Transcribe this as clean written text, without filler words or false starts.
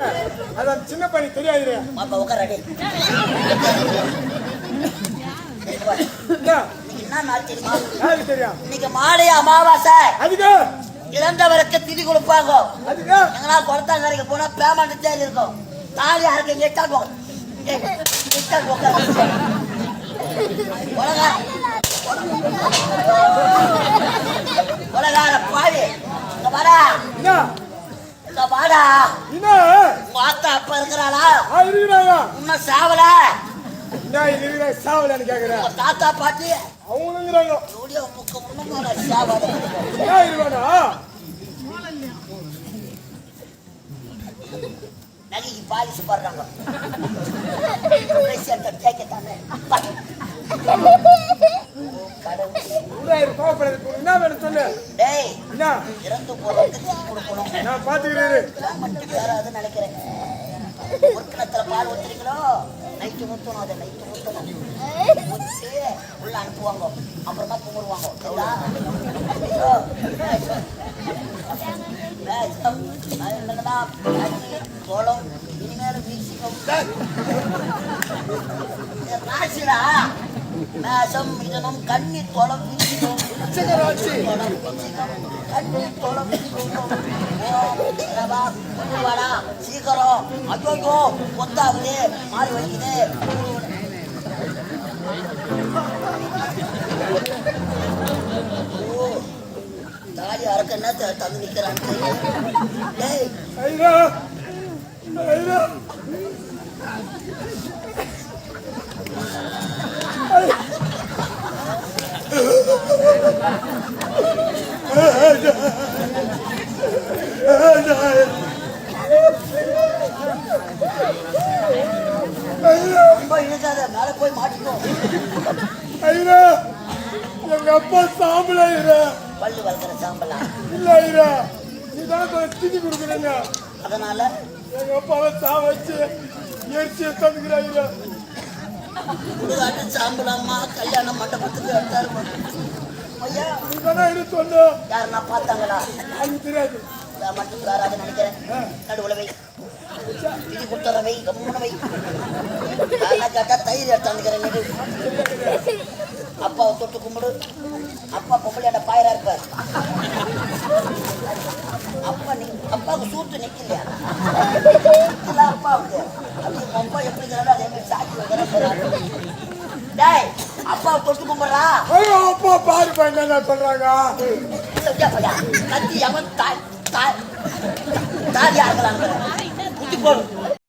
அதான் சின்ன பையன் தெரியாது. அப்ப உட்காரடி. என்ன நாள் தெரியுமா? யாருக்கு தெரியும்? இன்னைக்கு மாலை அமாவாசை. அதுக்கு இறந்தவருக்கு திதி கொடுப்பாங்க. அதுக்கு எங்கன்னா குளத்தாங்கரைக்கு போனா பேமெண்ட் தேடி இருக்கும். தாலி யாருக்கு எட்டா போகும். உலகார பாவி இங்க வாடா. இங்க வாடா. உங்க ஆத்தா அப்ப இருக்கிறாளா? இன்னும் சாவல. சாவலன்னு கேக்குறேன். தாத்தா பாட்டி அவங்களும் முக்க முன்ன சாவல. நகைக்கு பாலிசு போடுறாங்க. இறந்து போறதுக்கு கொடுக்கணும். நான் பாத்துக்கிறேன். நினைக்கிறேன். ஒரு கிணத்துல பால் ஊத்துறீங்களோ நைட்டு ஊத்தணும். அதை நைட்டு ஊத்தணும். ஊத்தி உள்ள அனுப்புவாங்க. அப்புறமா கும்பிடுவாங்க. சோளம் இனிமேல் வீசிக்கும். ராசிடா மேசம் இதனும் கண்ணி தோளம் வீசிக்கும். கண்ணி தோளம் வாடா சீக்கிரம். ஐயோ கொத்தாகுது மாறி வலிக்குது. தாடி அறக்க என்ன தந்து நிக்கிறான். ரொம்ப இழுக்காத மேல போய் மாட்டிக்கும். எங்க அப்பா சாம்பல பல்லு வளர்க்குற சாம்பலா இல்ல நீதான் திதி கொடுக்குறீங்க. அதனால எங்க அப்பாவை சாவச்சு எரிச்சு தந்துக்கிறாங்க. சாம்பலாமா கல்யாண மண்டபத்துக்கு எடுத்தாரு. ஐயா சொன்ன யாருன்னா பார்த்தாங்களா? அது தெரியாது. மட்டும் யாராவது நினைக்கிறேன். நடுவுல வை திதி கொடுத்துற வை கம்முன வை. கேட்டா தயிர் எடுத்தாந்துக்கிறேன். அப்பாவை தொட்டு கும்பிடு. அப்பா பொம்பளையாட பாயரா இருப்பார். அப்பா அப்பாவுக்கு சூட்டு நிக்கலையா? அப்பாவுக்கு அப்படி அப்பா எப்படி இருக்கிறாரோ அதே மாதிரி சாட்சி வைக்கிறாரு. டேய் அப்பாவை தொட்டு கும்பிடுறா. அப்பா பாரு என்ன சொல்றாங்க. கத்தி எவன் தாலி ஆகலாம் புத்தி போடும்.